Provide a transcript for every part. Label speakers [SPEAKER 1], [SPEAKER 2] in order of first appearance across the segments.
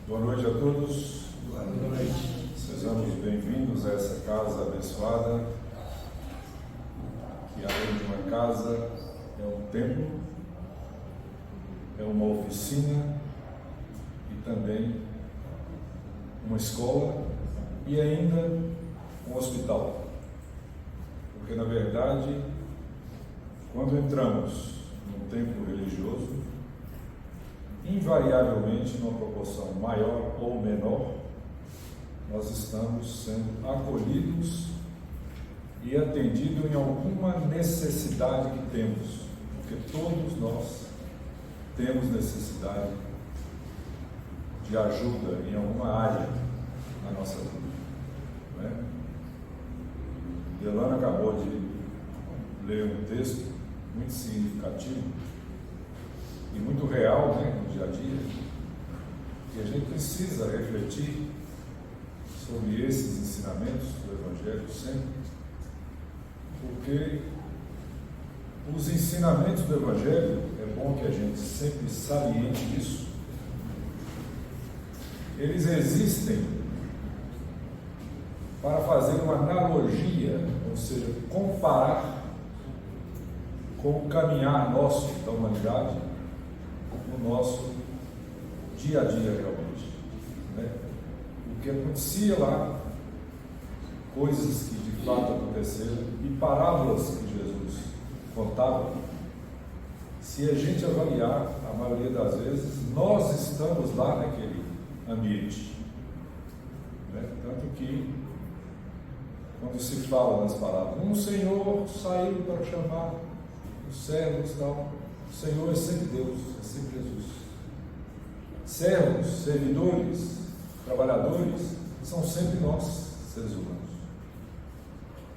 [SPEAKER 1] Boa noite a todos.
[SPEAKER 2] Boa noite.
[SPEAKER 1] Sejamos bem-vindos a essa casa abençoada, que além de uma casa, é um templo, é uma oficina e também uma escola e ainda um hospital. Porque, na verdade, quando entramos num templo religioso, invariavelmente, numa proporção maior ou menor, nós estamos sendo acolhidos e atendidos em alguma necessidade que temos, porque todos nós temos necessidade de ajuda em alguma área na nossa vida, não é? Delano acabou de ler um texto muito significativo e muito real, né, no dia a dia, que a gente precisa refletir sobre esses ensinamentos do Evangelho sempre, porque os ensinamentos do Evangelho, é bom que a gente sempre saliente isso, eles existem para fazer uma analogia, ou seja, comparar com o caminhar nosso da humanidade no nosso dia a dia realmente, né? O que acontecia lá, coisas que de fato aconteceram e parábolas que Jesus contava, se a gente avaliar, a maioria das vezes, nós estamos lá naquele ambiente, né? Tanto que quando se fala nas palavras, um Senhor saiu para chamar os servos e tal, o Senhor é sempre Deus, é sempre Jesus. Servos, servidores, trabalhadores, são sempre nós, seres humanos.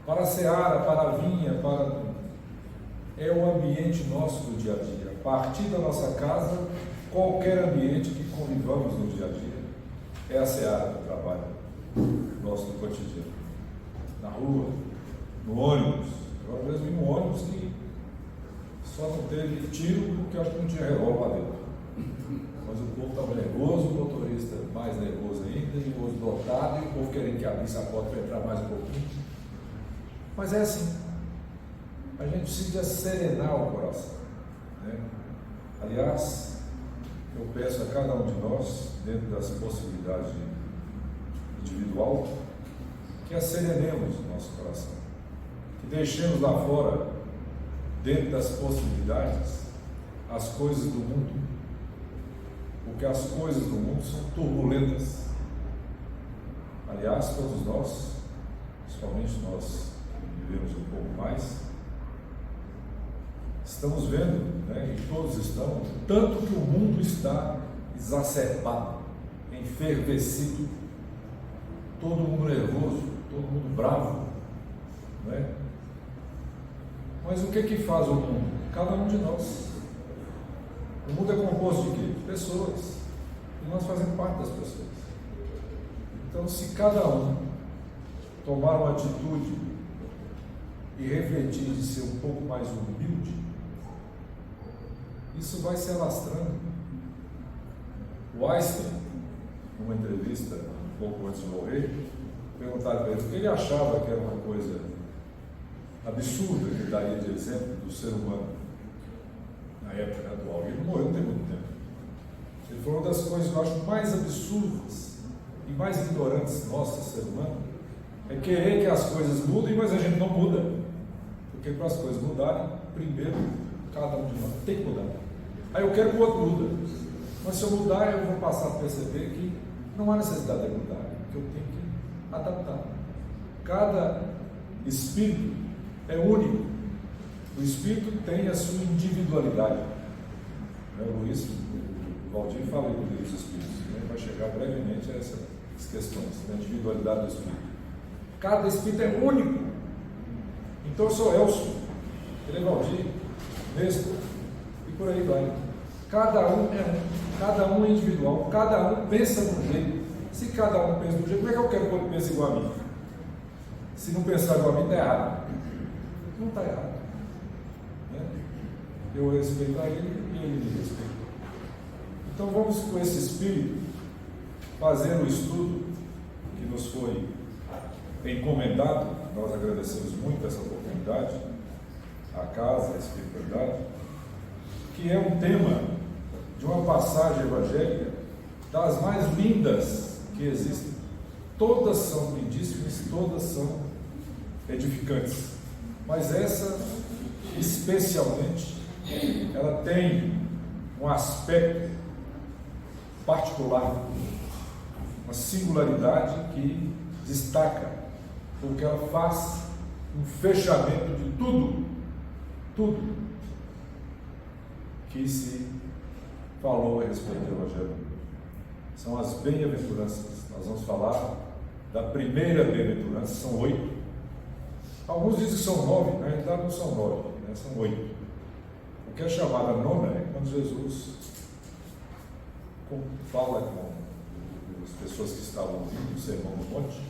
[SPEAKER 1] Para a seara, para a vinha, é o ambiente nosso do dia a dia. A partir da nossa casa, qualquer ambiente que convivamos no dia a dia, é a seara do trabalho nosso do cotidiano. Na rua, no ônibus. Eu às vezes vi um ônibus que só não teve tiro porque eu acho que não tinha revólver lá dentro. Mas o povo estava nervoso, o motorista mais nervoso ainda, e o outro dotado, e o povo querendo que abrisse a porta para entrar mais um pouquinho. Mas é assim, a gente precisa serenar o coração, né? Aliás, eu peço a cada um de nós, dentro das possibilidades individual, que acerenemos o nosso coração, que deixemos lá fora, dentro das possibilidades, as coisas do mundo, porque as coisas do mundo são turbulentas. Aliás, todos nós, principalmente nós que vivemos um pouco mais, estamos vendo, né, e todos estão, tanto que o mundo está exacerbado, enfervescido, todo mundo nervoso, todo mundo bravo, não é? Mas o que faz o mundo? Cada um de nós. O mundo é composto de quê? Pessoas. E nós fazemos parte das pessoas. Então, se cada um tomar uma atitude e refletir de ser um pouco mais humilde, isso vai se alastrando. O Einstein, numa entrevista um pouco antes de morrer, perguntaram para ele o que ele achava que era uma coisa absurda que ele daria de exemplo do ser humano na época atual. Ele não morreu, não tem muito tempo. Ele falou: uma das coisas que eu acho mais absurdas e mais ignorantes nossas, ser humano, é querer que as coisas mudem, mas a gente não muda. Porque para as coisas mudarem, primeiro, cada um de nós tem que mudar. Aí eu quero que o outro muda. Mas se eu mudar, eu vou passar a perceber que não há necessidade de mudar, que eu tenho que adaptar. Cada espírito é único. O espírito tem a sua individualidade. O Luiz, o Valdir fala com os espíritos, né? Vai chegar brevemente a essas questões da individualidade do espírito. Cada espírito é único. Então eu sou Elcio, ele é Valdir, Nestor, e por aí vai. Cada um é um, cada um é individual, cada um pensa de um jeito. Se cada um pensa de um jeito, como é que eu quero que o outro pense igual a mim? Se não pensar igual a mim, está errado. Não está errado, né? Eu respeito a ele e ele me respeita. Então vamos com esse espírito fazer o estudo que nos foi encomendado. Nós agradecemos muito essa oportunidade, a casa, a espiritualidade, que é um tema de uma passagem evangélica das mais lindas que existem. Todas são lindíssimas, todas são edificantes, mas essa especialmente, ela tem um aspecto particular, uma singularidade que destaca, porque ela faz um fechamento de tudo que se falou a respeito do Evangelho. São as bem-aventuranças. Nós vamos falar da primeira bem-aventurança, são 8. Alguns dizem que são 9, na realidade não são 9, né? São 8. O que é chamada nona é quando Jesus fala com as pessoas que estavam ouvindo o Sermão do Monte,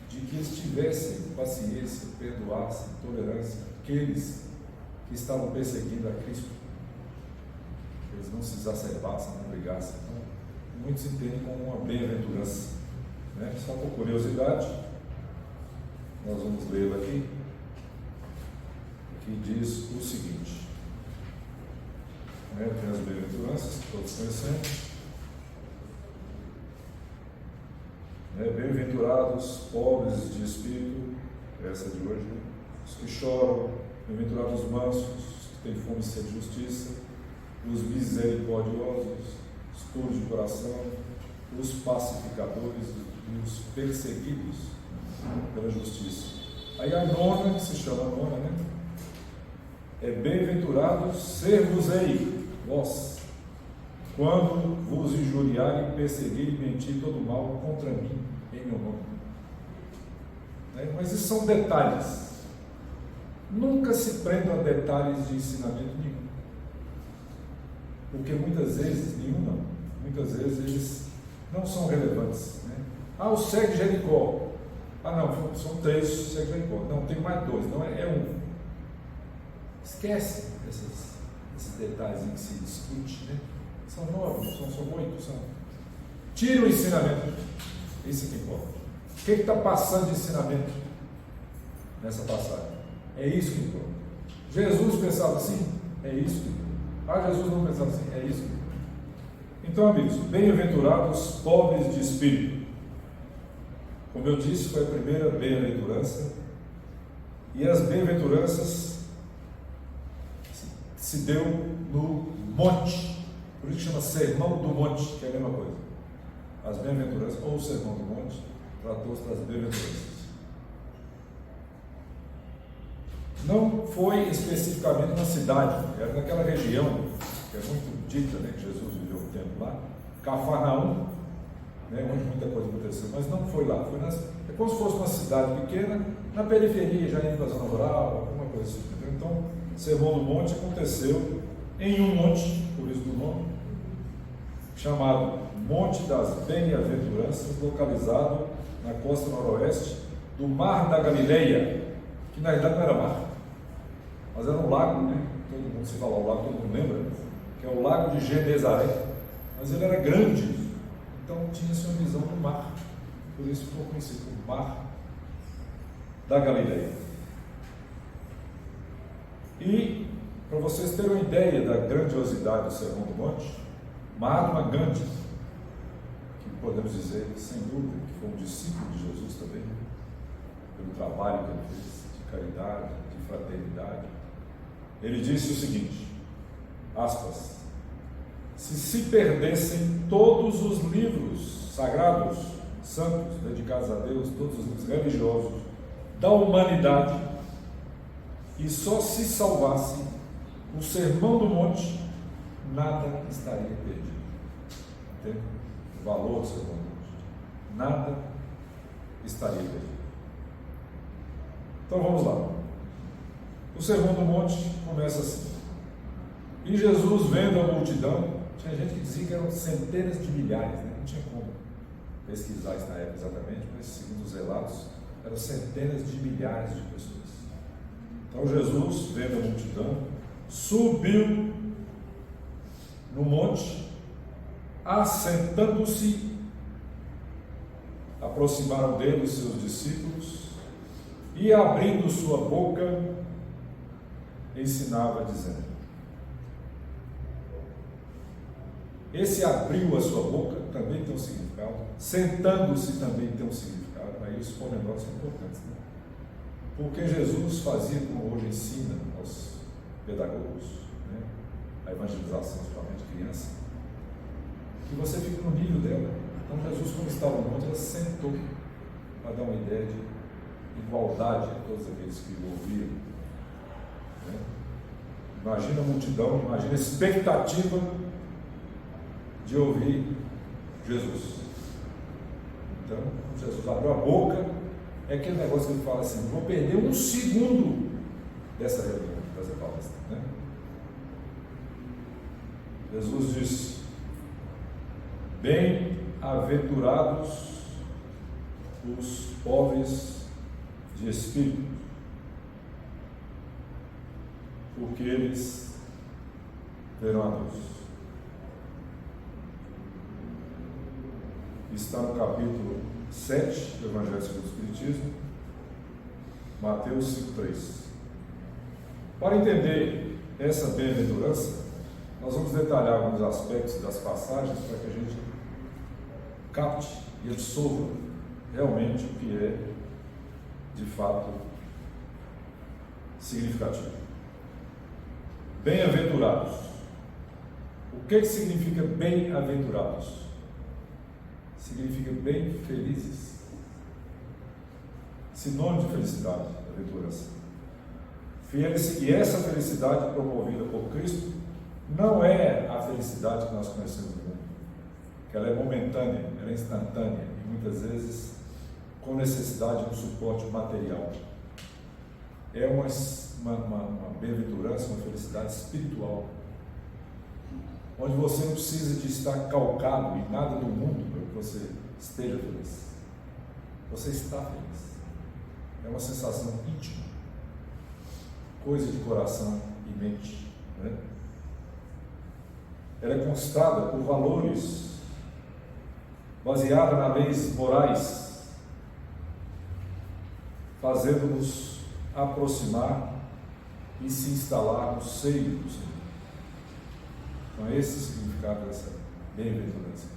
[SPEAKER 1] de que eles tivessem paciência, perdoassem, tolerância, aqueles que estavam perseguindo a Cristo, que eles não se exacerbassem, não brigassem. Então, muitos entendem como uma bem-aventurança, né? Só por curiosidade, nós vamos lê-la aqui, que diz o seguinte, né? Tem as bem-aventuranças que todos conhecemos, né? Bem-aventurados pobres de espírito, essa de hoje, né? Os que choram, bem-aventurados os mansos, os que têm fome e sede de justiça, os misericordiosos, os puros de coração, os pacificadores e os perseguidos pela justiça. Aí a nona, que se chama nona, né? É bem-aventurados ser-vos-ei, vós, quando vos injuriarem, perseguirem e mentir todo mal contra mim, em meu nome. Né? Mas isso são detalhes. Nunca se prendam a detalhes de ensinamento nenhum. Porque muitas vezes, nenhum não, muitas vezes eles não são relevantes. Né? Ah, o cego de Jericó. Ah, não, são 3 cegos de Jericó. Não, tem mais 2, não é um. Esquece esses detalhes em que se discute, né? São 9, são 8, são. Tira o ensinamento. Isso é que importa. O que está passando de ensinamento nessa passagem? É isso que importa. Jesus pensava assim? É isso que importa. Ah, Jesus não pensava assim? É isso que importa. Então, amigos, bem-aventurados pobres de espírito. Como eu disse, foi a primeira bem-aventurança. E as bem-aventuranças se deu no monte. Por isso que chama Sermão do Monte, que é a mesma coisa. As bem-aventuranças, ou o Sermão do Monte, tratou-se das bem-aventuranças. Não foi especificamente na cidade, era naquela região, que é muito dita, né, que Jesus viveu um tempo lá, Cafarnaum, né, onde muita coisa aconteceu, mas não foi lá, é como se fosse uma cidade pequena, na periferia, já indo para a zona rural, alguma coisa assim. Entendeu? Então, Sermão do Monte aconteceu em um monte, por isso do nome, chamado Monte das Bem-aventuranças, localizado na costa noroeste do Mar da Galileia, que na realidade não era mar, mas era um lago, né? Todo mundo se fala o lago, todo mundo lembra, que é o Lago de Genezaré, mas ele era grande, então tinha-se uma visão do mar, por isso ficou conhecido como Mar da Galileia. E, para vocês terem uma ideia da grandiosidade do Sermão do Monte, Mahatma Gandhi, que podemos dizer, sem dúvida, que foi um discípulo de Jesus também, pelo trabalho que ele fez, de caridade, de fraternidade, ele disse o seguinte, aspas, se perdessem todos os livros sagrados, santos, dedicados a Deus, todos os livros religiosos da humanidade, e só se salvasse o Sermão do Monte, nada estaria perdido. Entende? O valor do Sermão do Monte. Nada estaria perdido. Então vamos lá. O Sermão do Monte começa assim. E Jesus, vendo a multidão, tinha gente que dizia que eram centenas de milhares, né? Não tinha como pesquisar isso na época exatamente, mas segundo os relatos, eram centenas de milhares de pessoas. Então Jesus, vendo a multidão, subiu no monte assentando-se, aproximaram dele os seus discípulos, e abrindo sua boca, ensinava dizendo. Esse abriu a sua boca também tem um significado, sentando-se também tem um significado, aí os pormenores são importantes, né? Porque Jesus fazia, como hoje ensina aos pedagogos, né, a evangelização, principalmente criança, que você fica no nível dela. Então Jesus, quando estava no monte, ela sentou para dar uma ideia de igualdade a todos aqueles que o ouviram, né? Imagina a multidão, imagina a expectativa de ouvir Jesus. Então, Jesus abriu a boca, é aquele negócio que ele fala assim: vou perder um segundo dessa reunião, dessa palestra, né? Jesus disse: bem-aventurados os pobres de espírito, porque eles verão a Deus. Está no capítulo 7 do Evangelho segundo o Espiritismo, Mateus 5,3. Para entender essa bem-aventurança, nós vamos detalhar alguns aspectos das passagens para que a gente capte e absorva realmente o que é, de fato, significativo. Bem-aventurados. O que significa bem-aventurados? Significa bem felizes. Sinônimo de felicidade, aventurança. E essa felicidade promovida por Cristo não é a felicidade que nós conhecemos no mundo, que ela é momentânea, ela é instantânea e muitas vezes com necessidade de um suporte material. É uma bem-aventurança, uma felicidade espiritual, onde você não precisa de estar calcado em nada do mundo para que você esteja feliz. Você está feliz. É uma sensação íntima, coisa de coração e mente, né? Ela é conquistada por valores, baseada nas leis morais, fazendo-nos aproximar e se instalar no seio do Senhor. Então, esse é o significado dessa bem-aventurança,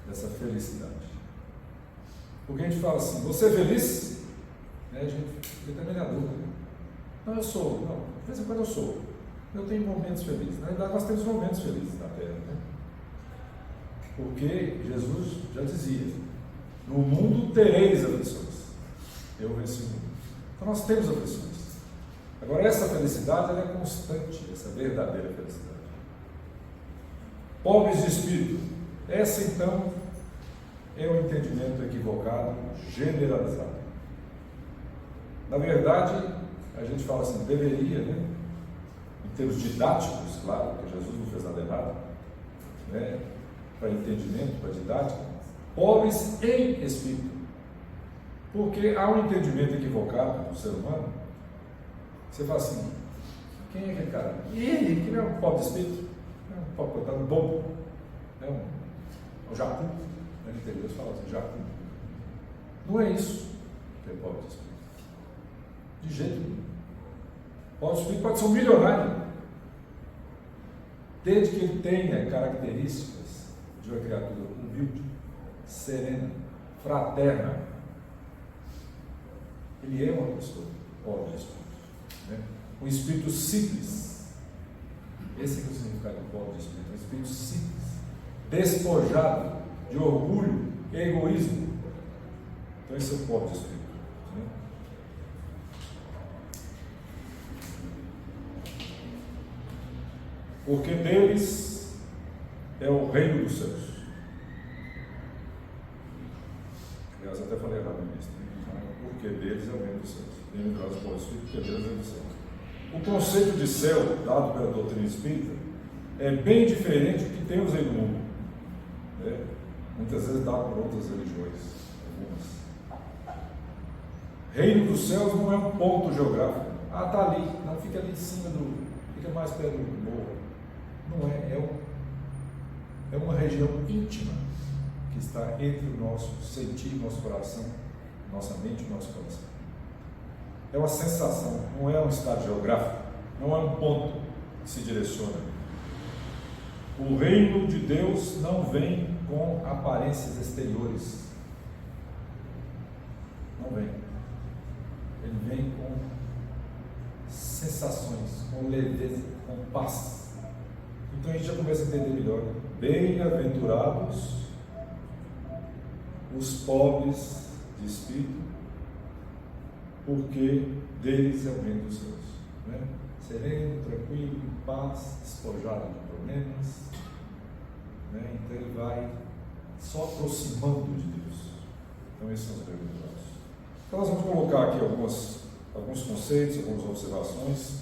[SPEAKER 1] dessa felicidade. Porque a gente fala assim: você é feliz? A gente fica também na dúvida. Não, eu sou. Não, de vez em quando eu sou. Eu tenho momentos felizes. Na verdade, nós temos momentos felizes na Terra, né? Porque Jesus já dizia: no mundo tereis aflições. Eu venci o mundo. Então, nós temos aflições. Agora, essa felicidade ela é constante, essa verdadeira felicidade. Pobres de espírito. Essa, então, é um entendimento equivocado, generalizado. Na verdade, a gente fala assim, deveria, né? Em termos didáticos, claro, porque Jesus não fez nada errado, né? Para entendimento, para didática, pobres em espírito. Porque há um entendimento equivocado do ser humano. Você fala assim: quem é aquele cara? E ele, que não é um pobre de espírito? Não é um pobre coitado, bobo. É um jacu. No interior eles falam assim, jacu. Não é isso que é pobre de espírito. De jeito nenhum. Pobre de espírito pode ser um milionário, desde que ele tenha características de uma criatura humilde, serena, fraterna. Ele é uma pessoa pobre de espírito, né? Um espírito simples. Esse é o significado do pobre de espírito. Um espírito simples, despojado de orgulho e egoísmo. Então esse é o pobre de espírito, né? Porque deles é o reino dos céus. Aliás, até falei errado nisso, né? Porque deles é o reino dos céus. Bem-aventurados os pobres de espírito, porque deles é o reino dos céus. O conceito de céu, dado pela doutrina espírita, é bem diferente do que temos aí no mundo, né? Muitas vezes dado por outras religiões, algumas. Reino dos céus não é um ponto geográfico. Ah, está ali, não fica ali em cima fica mais perto do morro. Não é, é uma região íntima que está entre o nosso sentir, nosso coração, nossa mente e nosso coração. É uma sensação, não é um estado geográfico, não é um ponto que se direciona. O reino de Deus não vem com aparências exteriores. Não vem. Ele vem com sensações, com leveza, com paz. Então a gente já começa a entender melhor. Bem-aventurados os pobres de espírito, porque deles é o reino dos céus. Né? Sereno, tranquilo, em paz, despojado de problemas. Né? Então ele vai só aproximando de Deus. Então esses são os bem-aventurados. Então nós vamos colocar aqui alguns conceitos, algumas observações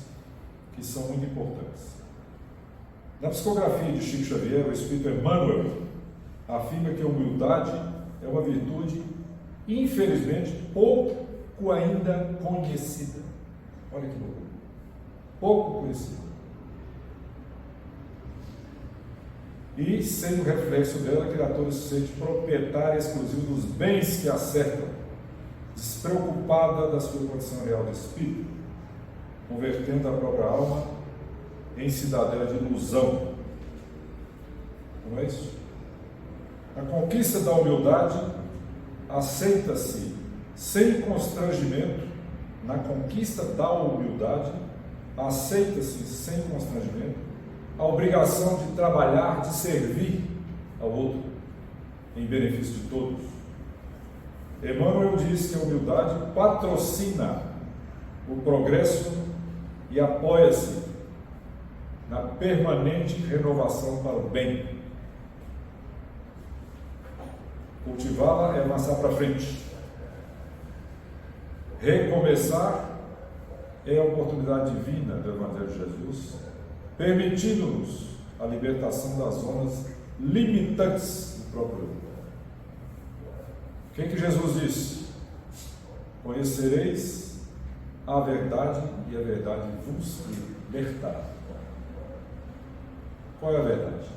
[SPEAKER 1] que são muito importantes. Na psicografia de Chico Xavier, o Espírito Emmanuel afirma que a humildade é uma virtude, infelizmente, pouco ainda conhecida. Olha que loucura. Pouco conhecida. E, sem o reflexo dela, a criatura se sente proprietária exclusiva dos bens que a cercam, despreocupada da sua condição real de espírito, convertendo a própria alma em cidadela de ilusão. Não é isso? A conquista da humildade aceita-se sem constrangimento. Na conquista da humildade aceita-se sem constrangimento a obrigação de trabalhar, de servir ao outro em benefício de todos. Emmanuel diz que a humildade patrocina o progresso e apoia-se na permanente renovação para o bem. Cultivá-la é avançar para frente. Recomeçar é a oportunidade divina do Evangelho de Jesus, permitindo-nos a libertação das zonas limitantes do próprio eu. O que Jesus disse? Conhecereis a verdade e a verdade vos libertará. Qual é a verdade?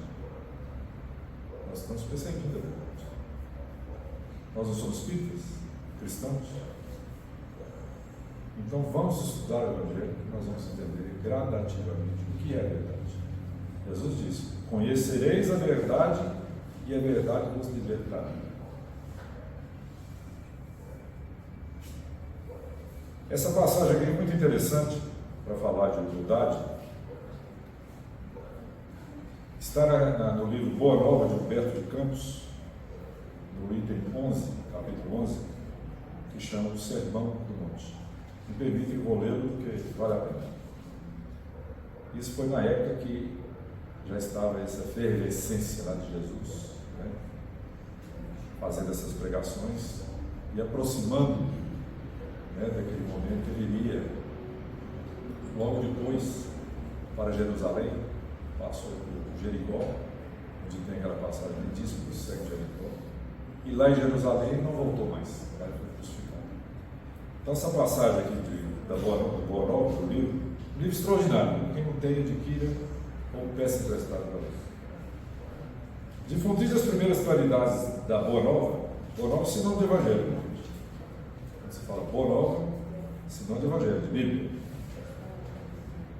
[SPEAKER 1] Nós estamos perseguindo a verdade. Nós não somos espíritas, cristãos. Então vamos estudar o Evangelho, que nós vamos entender gradativamente o que é a verdade. Jesus disse: conhecereis a verdade e a verdade vos libertará. Essa passagem aqui é muito interessante para falar de humildade. Está no livro Boa Nova de Humberto de Campos, no item 11, capítulo 11, que chama o Sermão do Monte. Me permitem, vou lê-lo, porque vale a pena. Isso foi na época que já estava essa efervescência lá de Jesus, né? Fazendo essas pregações e aproximando, né, daquele momento. Ele iria logo depois para Jerusalém, passou por Jericó, onde tem aquela passagem lindíssima do cego de Jericó, e lá em Jerusalém não voltou mais, foi crucificado. Então essa passagem aqui da Boa Nova, do livro, um livro extraordinário. Quem não tem, adquira ou peça emprestado para você. Difundir as primeiras claridades da Boa Nova é sinal do Evangelho. Quando você fala Boa Nova, sinal do Evangelho, de Bíblia.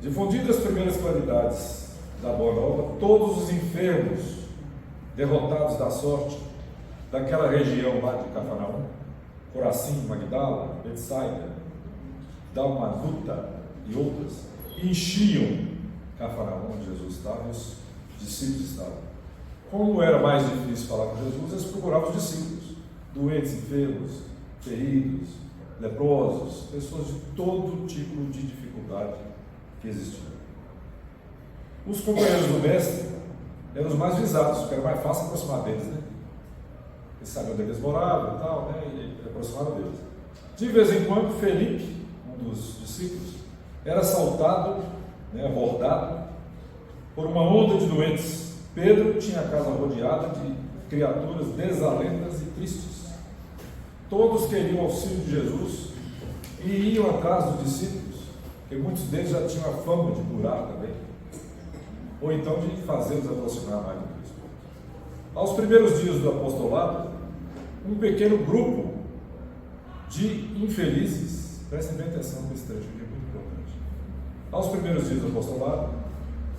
[SPEAKER 1] Difundindo as primeiras claridades da Boa Nova, todos os enfermos derrotados da sorte daquela região lá de Cafarnaum, Corazim, Magdala, Betsaida, Dalmanuta e outras, enchiam Cafarnaum, onde Jesus estava, e os discípulos estavam. Como era mais difícil falar com Jesus, eles procuravam os discípulos, doentes, enfermos, feridos, leprosos, pessoas de todo tipo de dificuldade que existia. Os companheiros do mestre eram os mais visados, porque era mais fácil aproximar deles, né? Eles sabiam onde eles moravam e tal, né? E aproximaram deles. De vez em quando, Felipe, um dos discípulos, era assaltado, né, abordado por uma onda de doentes. Pedro tinha a casa rodeada de criaturas desalentas e tristes. Todos queriam o auxílio de Jesus e iam atrás dos discípulos, porque muitos deles já tinham a fama de curar também, ou então de fazê-los aproximar mais de Cristo. Aos primeiros dias do apostolado, um pequeno grupo de infelizes, prestem bem atenção nesse trecho aqui, é muito importante. Aos primeiros dias do apostolado,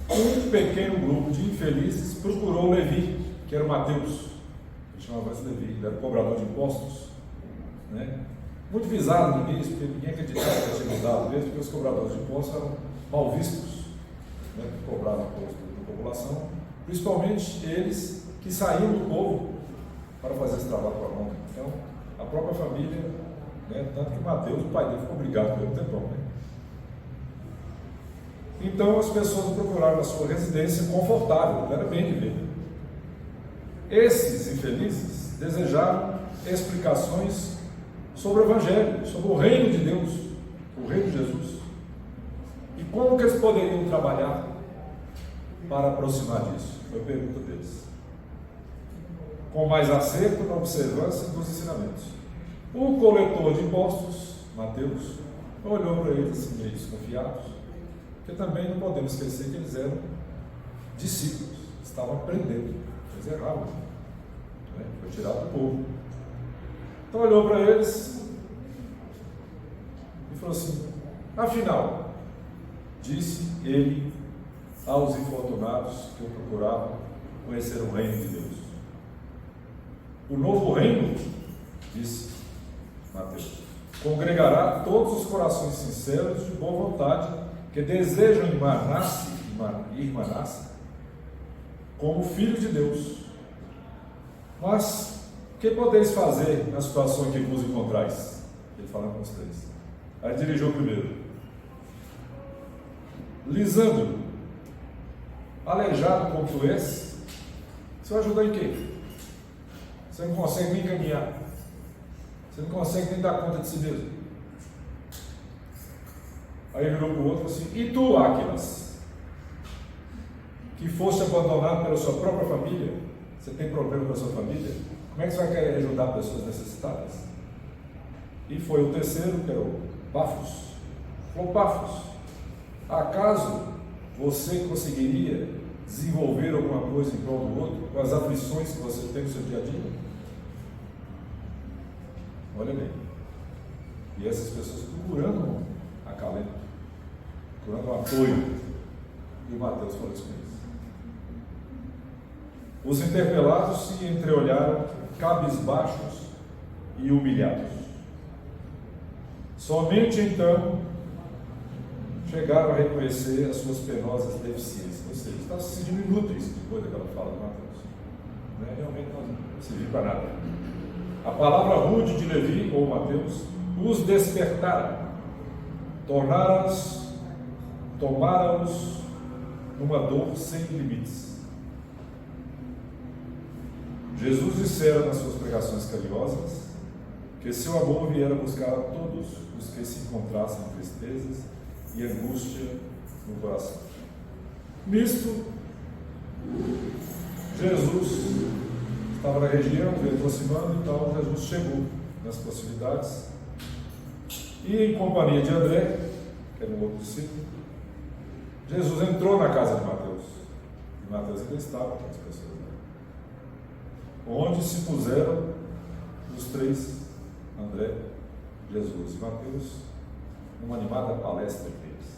[SPEAKER 1] um pequeno grupo de infelizes procurou Levi, que era o Mateus, que chamava-se Levi, ele era cobrador de impostos, né? Muito visado no início, porque ninguém acreditava que tinha mudado mesmo, porque os cobradores de impostos eram mal vistos, né, que cobravam impostos da população, principalmente eles que saíam do povo para fazer esse trabalho para Roma. Então, a própria família, né, tanto que Mateus, o pai dele, ficou obrigado pelo tempão, né? Então as pessoas procuraram a sua residência confortável, era bem de ver. Esses infelizes desejaram explicações sobre o Evangelho, sobre o reino de Deus, o reino de Jesus. E como que eles poderiam trabalhar para aproximar disso? Foi a pergunta deles. Com mais acerto na observância dos ensinamentos. O coletor de impostos, Mateus, olhou para eles assim, meio desconfiados, porque também não podemos esquecer que eles eram discípulos, estavam aprendendo, eles erravam, né? Foi tirado do povo. Então olhou para eles e falou assim: afinal, disse ele aos infortunados que o procuravam conhecer o reino de Deus. O novo reino, disse Mateus, congregará todos os corações sinceros de boa vontade que desejam irmanar-se como filho de Deus. Mas que podeis fazer na situação em que vos encontrais? Ele falando com os três. Aí dirigiu o primeiro. Lisandro, aleijado como tu és, você vai ajudar em quê? Você não consegue nem caminhar. Você não consegue nem dar conta de si mesmo. Aí virou para o outro e falou assim: e tu, Áquilas, que foste abandonado pela sua própria família, você tem problema com a sua família? Como é que você vai querer ajudar pessoas necessitadas? E foi o terceiro, que era o Pafos. Falou: Pafos, acaso você conseguiria desenvolver alguma coisa em prol do outro com as aflições que você tem no seu dia a dia? Olha bem. E essas pessoas procurando acalento, procurando um apoio. E o Mateus falou isso com eles. Os interpelados se entreolharam cabisbaixos e humilhados. Somente então chegaram a reconhecer as suas penosas deficiências. Ou seja, está se sentindo inúteis depois daquela fala de Mateus. Né? Realmente não serviu para nada. A palavra rude de Levi, ou Mateus, os despertaram, tomaram-os numa dor sem limites. Jesus dissera nas suas pregações carinhosas que seu amor viera buscar a todos os que se encontrassem em tristezas e angústia no coração. Nisto, Jesus estava na região, veio aproximando, então Jesus chegou nas proximidades e, em companhia de André, que era um outro discípulo, Jesus entrou na casa de Mateus. E Mateus ainda estava com as pessoas lá, onde se puseram os três, André, Jesus e Mateus, numa animada palestra entre eles.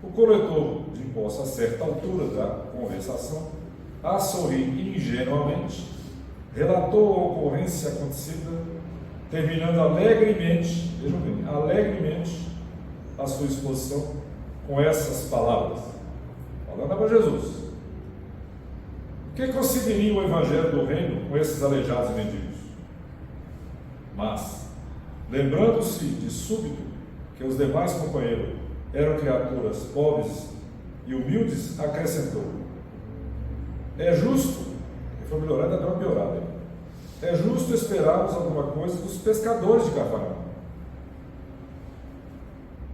[SPEAKER 1] O coletor de impostos, a certa altura da conversação, a sorrir ingenuamente, relatou a ocorrência acontecida, terminando alegremente, vejam bem, alegremente a sua exposição com essas palavras, falando para Jesus. O que conseguiria o Evangelho do Reino com esses aleijados e mendigos? Mas, lembrando-se de súbito que os demais companheiros eram criaturas pobres e humildes, acrescentou: é justo, e foi melhorando até uma piorada, é justo esperarmos alguma coisa dos pescadores de Cafarnaum.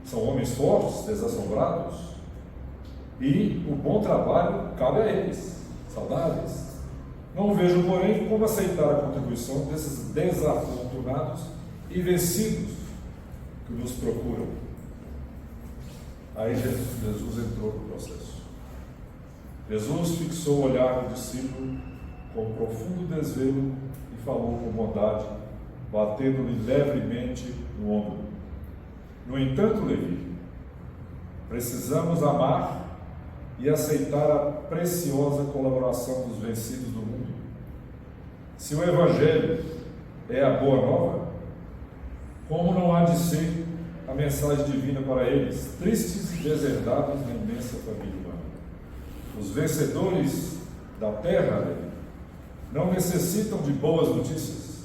[SPEAKER 1] São homens fortes, desassombrados, e o bom trabalho cabe a eles, saudáveis. Não vejo, porém, como aceitar a contribuição desses desafortunados e vencidos que nos procuram. Aí Jesus entrou no processo. Jesus fixou o olhar do discípulo com profundo desvelo e falou com bondade, batendo-lhe levemente no ombro. No entanto, Levi, precisamos amar e aceitar a preciosa colaboração dos vencidos do mundo. Se o Evangelho é a boa nova, como não há de ser a mensagem divina para eles, tristes e deserdados na imensa família humana? Os vencedores da terra não necessitam de boas notícias.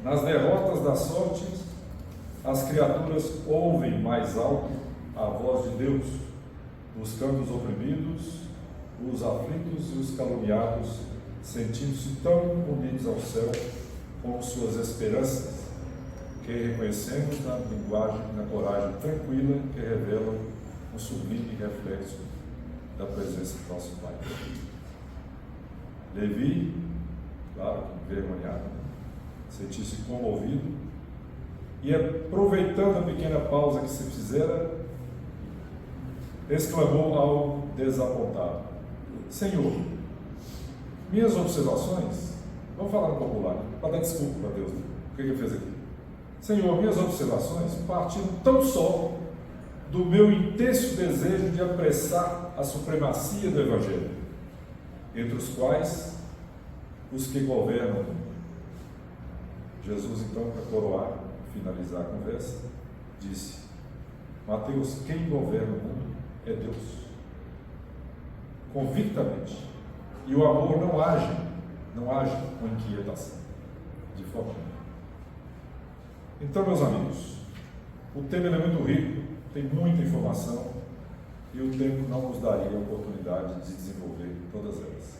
[SPEAKER 1] Nas derrotas da sorte, as criaturas ouvem mais alto a voz de Deus, buscando os oprimidos, os aflitos e os caluniados, sentindo-se tão unidos ao céu como suas esperanças, que reconhecemos na linguagem, na coragem tranquila que revela um sublime reflexo da presença do nosso Pai. Levi, claro que envergonhado, sentiu-se comovido e, aproveitando a pequena pausa que se fizera, exclamou ao desapontado: Senhor, minhas observações, vamos falar no popular, para dar desculpa para Deus, o que ele fez aqui? Senhor, minhas observações partiram tão só do meu intenso desejo de apressar a supremacia do Evangelho, entre os quais os que governam o mundo. Jesus, então, para coroar, finalizar a conversa, disse: Mateus, quem governa o mundo é Deus, convictamente, e o amor não age com inquietação, de forma nenhuma. Então, meus amigos, o tema é muito rico, tem muita informação, e o tempo não nos daria a oportunidade de desenvolver todas elas.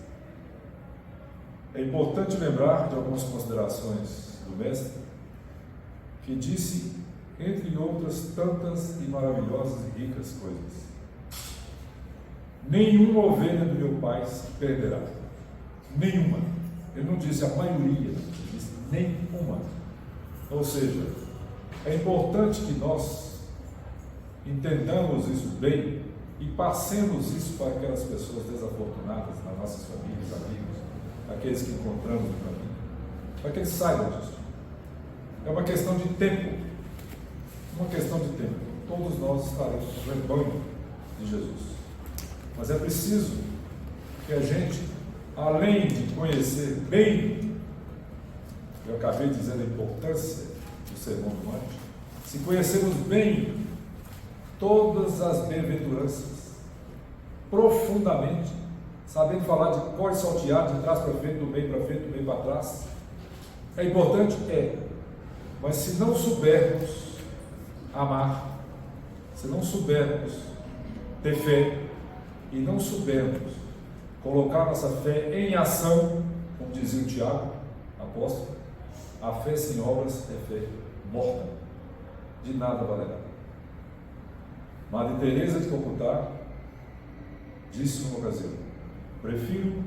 [SPEAKER 1] É importante lembrar de algumas considerações do Mestre, que disse, entre outras tantas e maravilhosas e ricas coisas: nenhuma ovelha do meu Pai se perderá. Nenhuma. Ele não disse a maioria, ele disse nenhuma. Ou seja, é importante que nós entendamos isso bem e passemos isso para aquelas pessoas desafortunadas nas nossas famílias, amigos, aqueles que encontramos no caminho, para que eles saibam disso. É uma questão de tempo. Uma questão de tempo. Todos nós estaremos no rebanho de Jesus. Mas é preciso que a gente, além de conhecer bem, eu acabei dizendo a importância do Sermão do Monte, se conhecermos bem todas as bem-aventuranças, profundamente, sabendo falar de cor e salteado, de trás para frente, do meio para frente, do meio para trás, é importante? É. Mas se não soubermos amar, se não soubermos ter fé, e não soubermos colocar nossa fé em ação, como dizia o Tiago, apóstolo, a fé sem obras é fé morta, de nada valerá. Madre Teresa de Calcutá disse numa ocasião: prefiro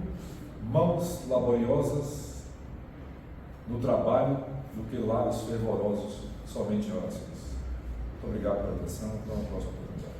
[SPEAKER 1] mãos laboriosas no trabalho do que lábios fervorosos somente em orações. Muito obrigado pela atenção, até uma próxima oportunidade.